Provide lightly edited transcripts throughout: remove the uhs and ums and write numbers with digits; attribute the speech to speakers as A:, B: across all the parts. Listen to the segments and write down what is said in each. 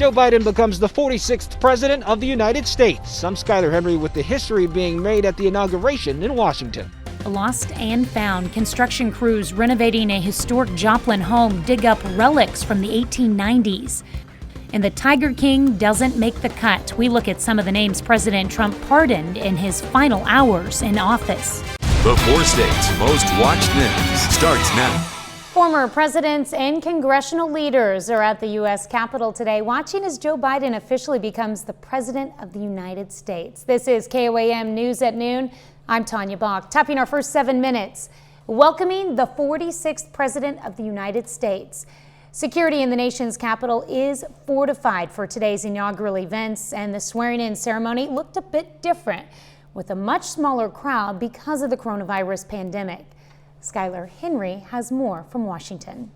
A: Joe Biden becomes the 46th president of the United States. I'm Skyler Henry with the history being made at the inauguration in Washington.
B: Lost and found. Construction crews renovating a historic Joplin home dig up relics from the 1890s. And the Tiger King doesn't make the cut. We look at some of the names President Trump pardoned in his final hours in office.
C: The 4 states' most watched news starts now.
B: Former presidents and congressional leaders are at the U.S. Capitol today watching as Joe Biden officially becomes the President of the United States. This is KOAM News at Noon. I'm Tanya Bach, topping our first 7 minutes, welcoming the 46th President of the United States. Security in the nation's capital is fortified for today's inaugural events, and the swearing-in ceremony looked a bit different, with a much smaller crowd because of the coronavirus pandemic. Skyler Henry has more from Washington.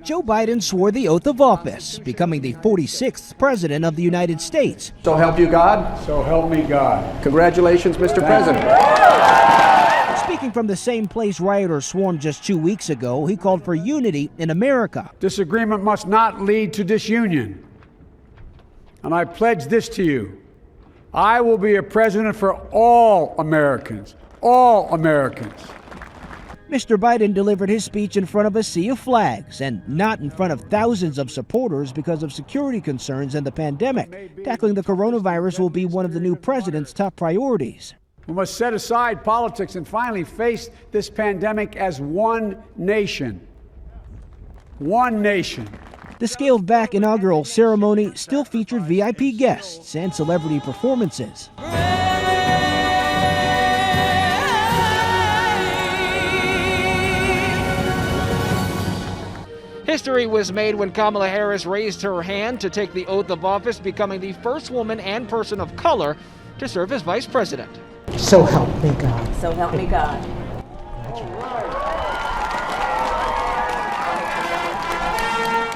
A: Joe Biden swore the oath of office, becoming the 46th President of the United States.
D: So help you God?
E: So help me God.
D: Congratulations, Mr. President.
A: Speaking from the same place rioters swarmed just 2 weeks ago, he called for unity in America.
E: Disagreement must not lead to disunion. And I pledge this to you. I will be a president for all Americans. All Americans.
A: Mr. Biden delivered his speech in front of a sea of flags and not in front of thousands of supporters because of security concerns and the pandemic. Tackling the coronavirus will be one of the new president's top priorities.
E: We must set aside politics and finally face this pandemic as one nation. One nation.
A: The scaled-back inaugural ceremony still featured VIP guests and celebrity performances. History was made when Kamala Harris raised her hand to take the oath of office, becoming the first woman and person of color to serve as vice president.
F: So help me God.
G: So help me God.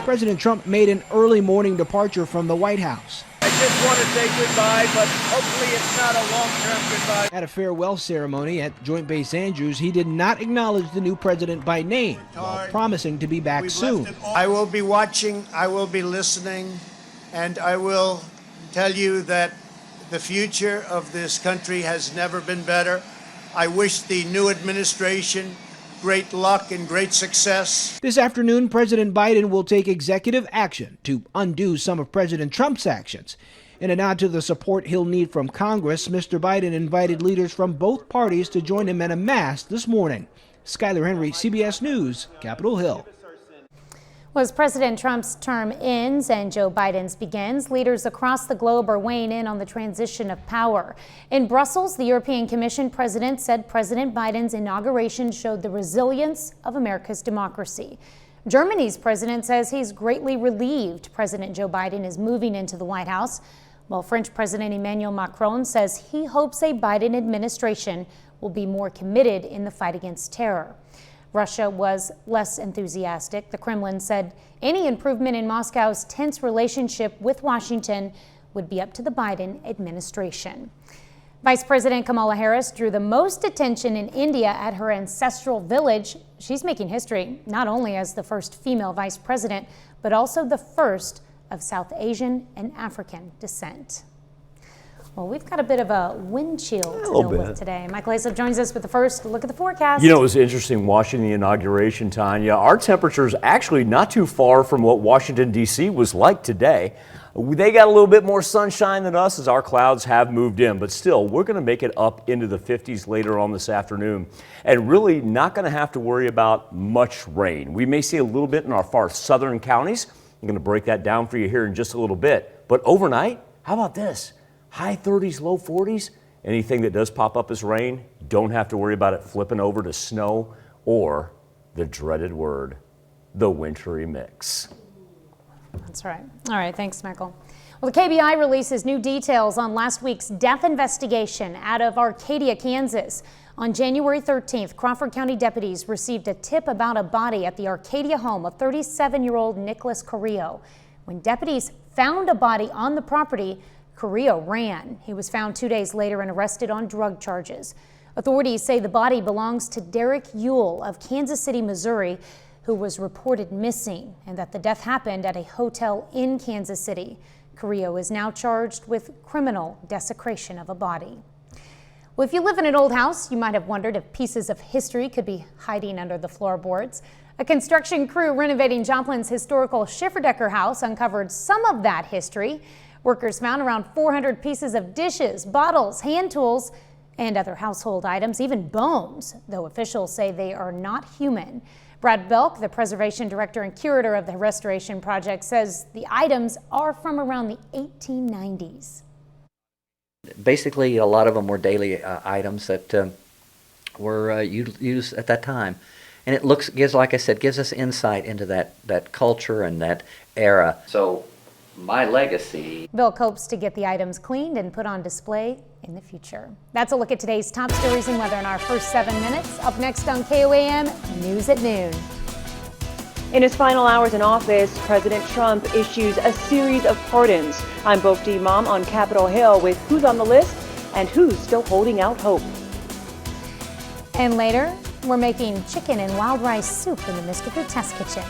A: President Trump made an early morning departure from the White House.
H: I just want to say goodbye, but hopefully it's not a long-term goodbye.
A: At a farewell ceremony at Joint Base Andrews, he did not acknowledge the new president by name, while promising to be back soon.
I: I will be watching, I will be listening, and I will tell you that the future of this country has never been better. I wish the new administration great luck and great success.
A: This afternoon, President Biden will take executive action to undo some of President Trump's actions. In a nod to the support he'll need from Congress, Mr. Biden invited leaders from both parties to join him en masse this morning. Skyler Henry, CBS News, Capitol Hill.
B: As President Trump's term ends and Joe Biden's begins, leaders across the globe are weighing in on the transition of power. In Brussels, the European Commission president said President Biden's inauguration showed the resilience of America's democracy. Germany's president says he's greatly relieved President Joe Biden is moving into the White House, while French President Emmanuel Macron says he hopes a Biden administration will be more committed in the fight against terror. Russia was less enthusiastic. The Kremlin said any improvement in Moscow's tense relationship with Washington would be up to the Biden administration. Vice President Kamala Harris drew the most attention in India at her ancestral village. She's making history not only as the first female vice president, but also the first of South Asian and African descent. Well, we've got a bit of a wind chill to deal with today. Michael Aslip joins us with the first look at the forecast.
J: You know, it was interesting watching the inauguration, Tanya. Our temperature's actually not too far from what Washington, D.C. was like today. They got a little bit more sunshine than us as our clouds have moved in, but still, we're going to make it up into the 50s later on this afternoon and really not going to have to worry about much rain. We may see a little bit in our far southern counties. I'm going to break that down for you here in just a little bit. But overnight, how about this? High 30s, low 40s. Anything that does pop up as rain, don't have to worry about it flipping over to snow or the dreaded word, the wintry mix.
B: That's right. All right, thanks, Michael. Well, the KBI releases new details on last week's death investigation out of Arcadia, Kansas. On January 13th, Crawford County deputies received a tip about a body at the Arcadia home of 37-year-old Nicholas Carrillo. When deputies found a body on the property, Carrillo ran. He was found 2 days later and arrested on drug charges. Authorities say the body belongs to Derek Yule of Kansas City, Missouri, who was reported missing and that the death happened at a hotel in Kansas City. Carrillo is now charged with criminal desecration of a body. Well, if you live in an old house, you might have wondered if pieces of history could be hiding under the floorboards. A construction crew renovating Joplin's historical Schifferdecker house uncovered some of that history. Workers found around 400 pieces of dishes, bottles, hand tools, and other household items, even bones, though officials say they are not human. Brad Belk, the preservation director and curator of the restoration project, says the items are from around the 1890s.
G: Basically, a lot of them were daily items that were used at that time. And it gives us insight into that culture and that era. So my legacy.
B: Belk hopes to get the items cleaned and put on display in the future. That's a look at today's top stories and weather in our first 7 minutes. Up next on KOAM, News at Noon.
K: In his final hours in office, President Trump issues a series of pardons. I'm both Imam on Capitol Hill with who's on the list and who's still holding out hope.
B: And later, we're making chicken and wild rice soup in the Mr. Food Test Kitchen.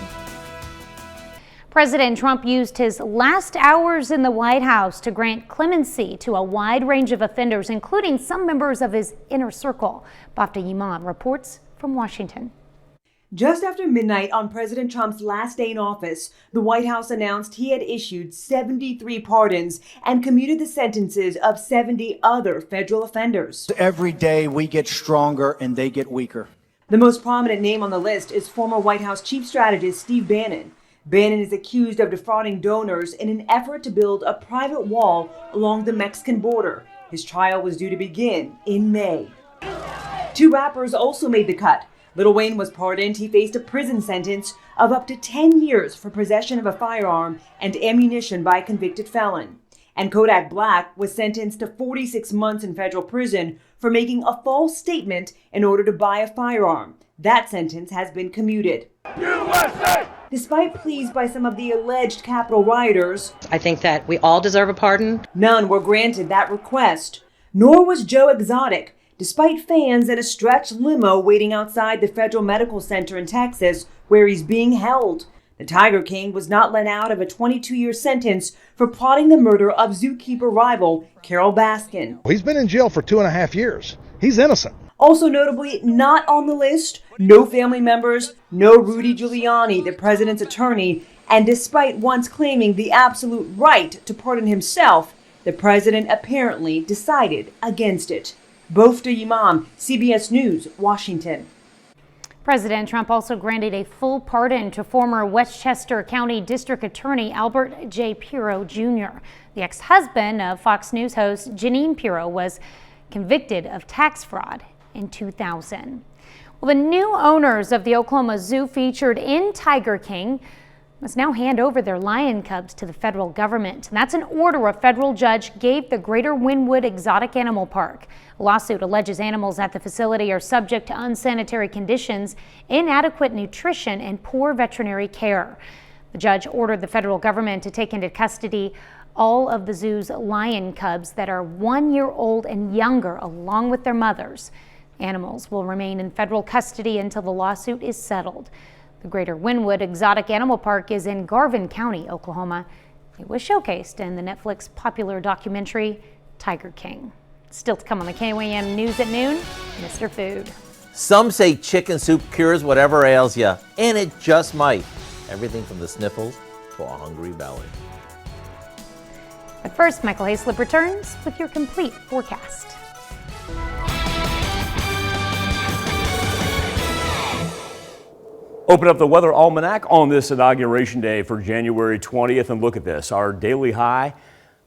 B: President Trump used his last hours in the White House to grant clemency to a wide range of offenders, including some members of his inner circle. Bafta Imam reports from Washington.
L: Just after midnight on President Trump's last day in office, the White House announced he had issued 73 pardons and commuted the sentences of 70 other federal offenders.
M: Every day we get stronger and they get weaker.
L: The most prominent name on the list is former White House chief strategist Steve Bannon. Bannon is accused of defrauding donors in an effort to build a private wall along the Mexican border. His trial was due to begin in May. Two rappers also made the cut. Lil Wayne was pardoned. He faced a prison sentence of up to 10 years for possession of a firearm and ammunition by a convicted felon. And Kodak Black was sentenced to 46 months in federal prison for making a false statement in order to buy a firearm. That sentence has been commuted. USA! Despite pleas by some of the alleged Capitol rioters,
F: I think that we all deserve a pardon.
L: None were granted that request. Nor was Joe Exotic, despite fans in a stretched limo waiting outside the Federal Medical Center in Texas, where he's being held. The Tiger King was not let out of a 22-year sentence for plotting the murder of zookeeper rival Carol Baskin.
N: He's been in jail for 2.5 years. He's innocent.
L: Also notably not on the list, no family members, no Rudy Giuliani, the president's attorney, and despite once claiming the absolute right to pardon himself, the president apparently decided against it. Bafta Imam, CBS News, Washington.
B: President Trump also granted a full pardon to former Westchester County District Attorney Albert J. Pirro, Jr. The ex-husband of Fox News host Jeanine Pirro was convicted of tax fraud in 2000. Well, the new owners of the Oklahoma Zoo featured in Tiger King must now hand over their lion cubs to the federal government. And that's an order a federal judge gave the Greater Wynwood Exotic Animal Park. A lawsuit alleges animals at the facility are subject to unsanitary conditions, inadequate nutrition, and poor veterinary care. The judge ordered the federal government to take into custody all of the zoo's lion cubs that are 1 year old and younger, along with their mothers. Animals will remain in federal custody until the lawsuit is settled. The Greater Wynwood Exotic Animal Park is in Garvin County, Oklahoma. It was showcased in the Netflix popular documentary Tiger King. Still to come on the KOAM News at Noon, Mr. Food.
O: Some say chicken soup cures whatever ails you, and it just might. Everything from the sniffles to a hungry belly.
B: But first, Michael Hayslip returns with your complete forecast.
J: Open up the weather almanac on this inauguration day for January 20th, and look at this. Our daily high,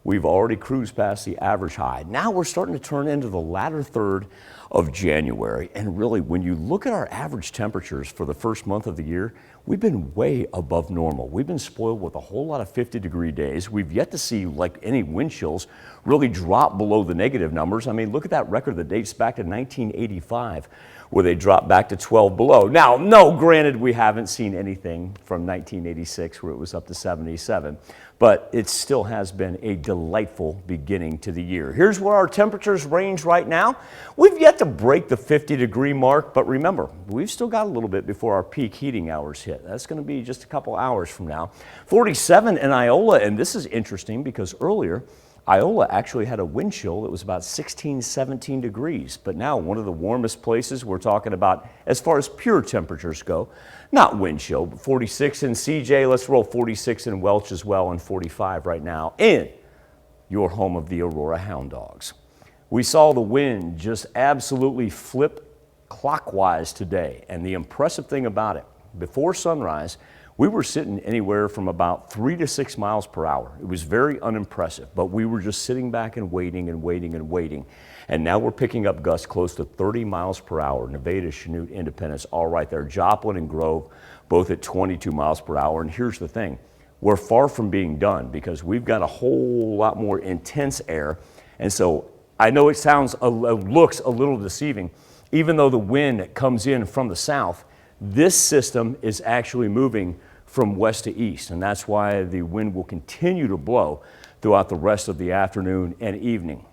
J: we've already cruised past the average high. Now we're starting to turn into the latter third of January, and really when you look at our average temperatures for the first month of the year, we've been way above normal. We've been spoiled with a whole lot of 50-degree days. We've yet to see like any wind chills really drop below the negative numbers. I mean, look at that record that dates back to 1985. Where they dropped back to 12 below. Now, no, granted, we haven't seen anything from 1986 where it was up to 77, but it still has been a delightful beginning to the year. Here's where our temperatures range right now. We've yet to break the 50-degree mark, but remember, we've still got a little bit before our peak heating hours hit. That's going to be just a couple hours from now. 47 in Iola, and this is interesting because earlier, Iola actually had a wind chill that was about 16, 17 degrees, but now one of the warmest places we're talking about as far as pure temperatures go, not wind chill, but 46 in CJ, let's roll 46 in Welch as well, and 45 right now in your home of the Aurora Hound Dogs. We saw the wind just absolutely flip clockwise today, and the impressive thing about it, before sunrise, we were sitting anywhere from about 3 to 6 miles per hour. It was very unimpressive, but we were just sitting back and waiting and waiting and waiting. And now we're picking up gusts close to 30 miles per hour. Nevada, Chanute, Independence, all right there. Joplin and Grove, both at 22 miles per hour. And here's the thing, we're far from being done because we've got a whole lot more intense air. And so I know it looks a little deceiving. Even though the wind comes in from the south, this system is actually moving from west to east, and that's why the wind will continue to blow throughout the rest of the afternoon and evening.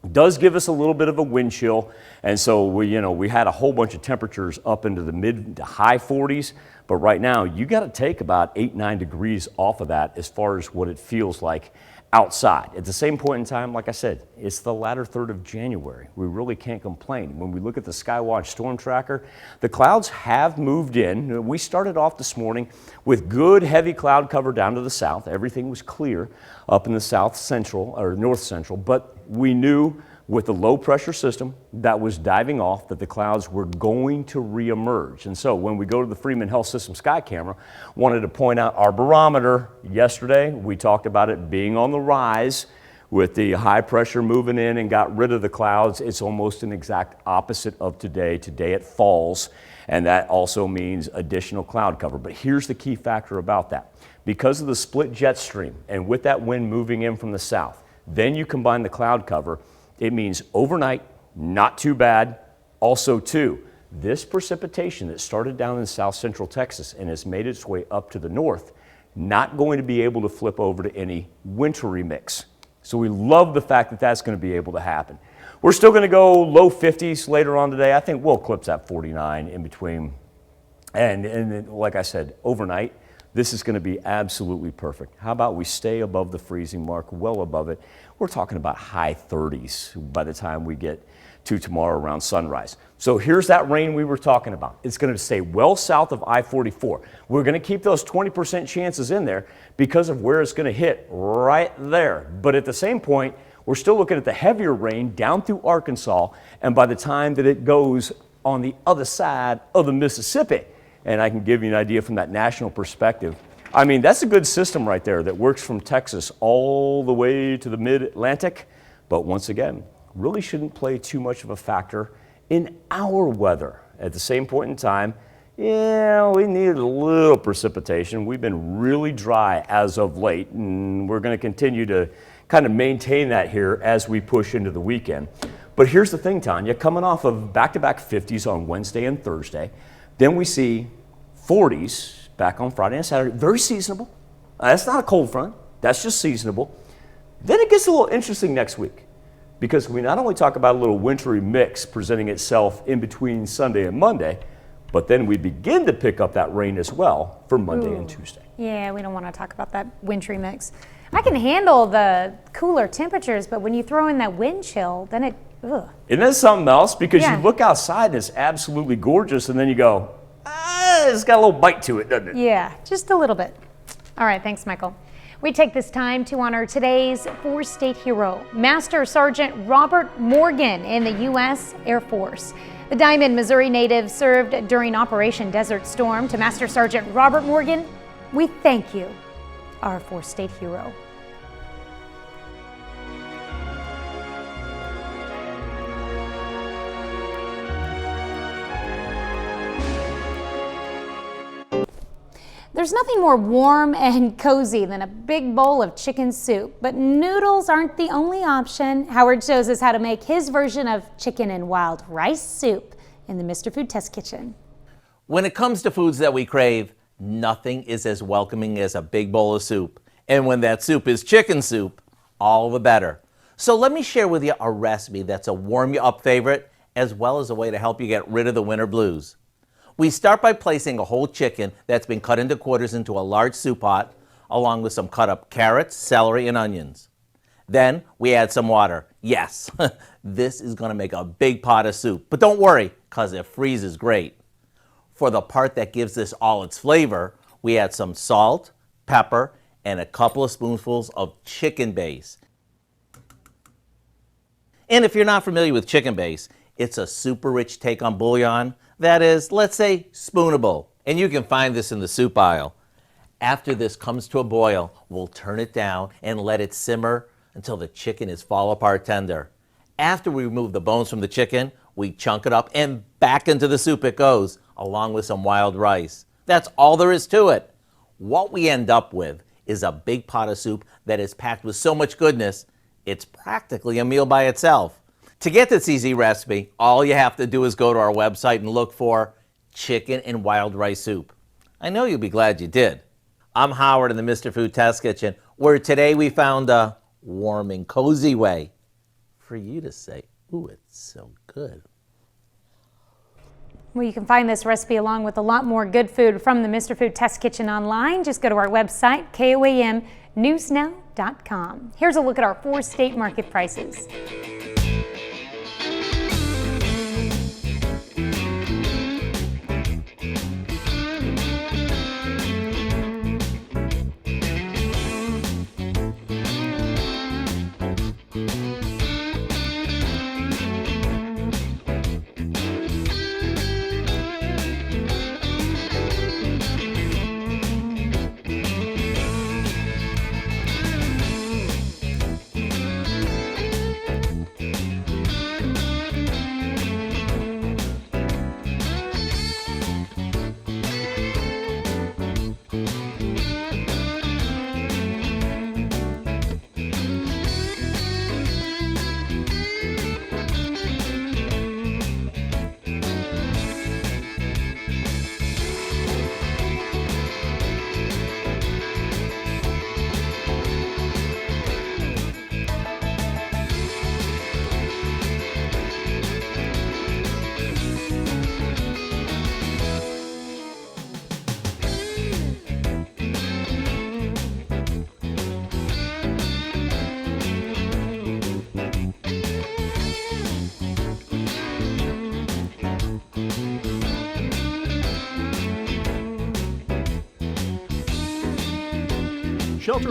J: It does give us a little bit of a wind chill, and so we had a whole bunch of temperatures up into the mid to high 40s, but right now you got to take about 8-9 degrees off of that as far as what it feels like outside. At the same point in time, like I said, it's the latter third of January. We really can't complain. When we look at the Skywatch Storm Tracker, the clouds have moved in. We started off this morning with good heavy cloud cover down to the south. Everything was clear up in the south central or north central, but we knew with the low pressure system that was diving off that the clouds were going to reemerge. And so when we go to the Freeman Health System sky camera, wanted to point out our barometer. Yesterday, we talked about it being on the rise with the high pressure moving in and got rid of the clouds. It's almost an exact opposite of today. Today it falls, and that also means additional cloud cover. But here's the key factor about that. Because of the split jet stream and with that wind moving in from the south, then you combine the cloud cover. It means overnight, not too bad. Also, too, this precipitation that started down in south central Texas and has made its way up to the north, not going to be able to flip over to any wintry mix. So we love the fact that that's going to be able to happen. We're still going to go low 50s later on today. I think we'll eclipse that 49 in between. And like I said, overnight, this is going to be absolutely perfect. How about we stay above the freezing mark, well above it? We're talking about high 30s by the time we get to tomorrow around sunrise. So here's that rain we were talking about. It's going to stay well south of I-44. We're going to keep those 20% chances in there because of where it's going to hit right there. But at the same point, we're still looking at the heavier rain down through Arkansas, and by the time that it goes on the other side of the Mississippi, and I can give you an idea from that national perspective, I mean, that's a good system right there that works from Texas all the way to the mid-Atlantic. But once again, really shouldn't play too much of a factor in our weather. At the same point in time, yeah, we needed a little precipitation. We've been really dry as of late, and we're going to continue to kind of maintain that here as we push into the weekend. But here's the thing, Tanya, coming off of back-to-back 50s on Wednesday and Thursday, then we see 40s back on Friday and Saturday. Very seasonable. That's not a cold front. That's just seasonable. Then it gets a little interesting next week because we not only talk about a little wintry mix presenting itself in between Sunday and Monday, but then we begin to pick up that rain as well for Monday and Tuesday.
B: Yeah, we don't want to talk about that wintry mix. I can handle the cooler temperatures, but when you throw in that wind chill, then it, ugh.
J: Isn't that something else? Because you look outside and it's absolutely gorgeous, and then you go, it's got a little bite to it, doesn't it?
B: Yeah, just a little bit. All right, thanks, Michael. We take this time to honor today's four-state hero, Master Sergeant Robert Morgan in the U.S. Air Force. The Diamond, Missouri native served during Operation Desert Storm. To Master Sergeant Robert Morgan, we thank you, our four-state hero. There's nothing more warm and cozy than a big bowl of chicken soup, but noodles aren't the only option. Howard shows us how to make his version of chicken and wild rice soup in the Mr. Food Test Kitchen.
O: When it comes to foods that we crave, nothing is as welcoming as a big bowl of soup. And when that soup is chicken soup, all the better. So let me share with you a recipe that's a warm you up favorite as well as a way to help you get rid of the winter blues. We start by placing a whole chicken that's been cut into quarters into a large soup pot, along with some cut up carrots, celery, and onions. Then we add some water. Yes, this is going to make a big pot of soup, but don't worry, because it freezes great. For the part that gives this all its flavor, we add some salt, pepper, and a couple of spoonfuls of chicken base. And if you're not familiar with chicken base, it's a super rich take on bouillon that is, let's say, spoonable. And you can find this in the soup aisle. After this comes to a boil, we'll turn it down and let it simmer until the chicken is fall apart tender. After we remove the bones from the chicken, we chunk it up and back into the soup it goes, along with some wild rice. That's all there is to it. What we end up with is a big pot of soup that is packed with so much goodness, it's practically a meal by itself. To get this easy recipe, all you have to do is go to our website and look for chicken and wild rice soup. I know you'll be glad you did. I'm Howard in the Mr. Food Test Kitchen, where today we found a warm and cozy way for you to say, ooh, it's so good.
B: Well, you can find this recipe along with a lot more good food from the Mr. Food Test Kitchen online. Just go to our website, KOAMnewsnow.com. Here's a look at our 4 state market prices.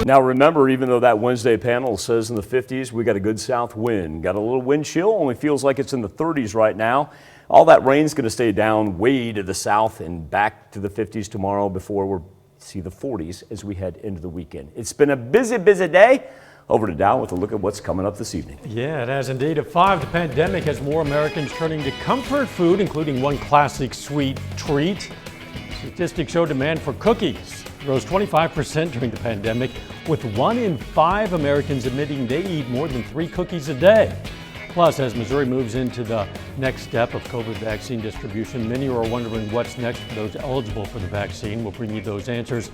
J: Now remember, even though that Wednesday panel says in the 50s, we got a good south wind. Got a little wind chill, only feels like it's in the 30s right now. All that rain's going to stay down way to the south and back to the 50s tomorrow before we'll see the 40s as we head into the weekend. It's been a busy, busy day. Over to Dow with a look at what's coming up this evening.
P: Yeah, it has indeed. At 5, the pandemic has more Americans turning to comfort food, including one classic sweet treat. Statistics show demand for cookies rose 25% during the pandemic, with 1 in 5 Americans admitting they eat more than 3 cookies a day. Plus, as Missouri moves into the next step of COVID vaccine distribution, many are wondering what's next for those eligible for the vaccine. We'll bring you those answers.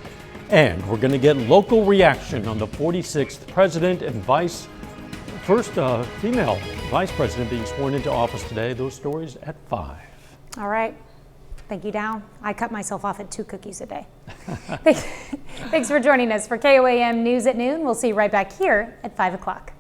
P: And we're going to get local reaction on the 46th president and first female vice president being sworn into office today. Those stories at 5.
B: All right. Thank you, Dow. I cut myself off at 2 cookies a day. Thanks for joining us for KOAM News at Noon. We'll see you right back here at 5 o'clock.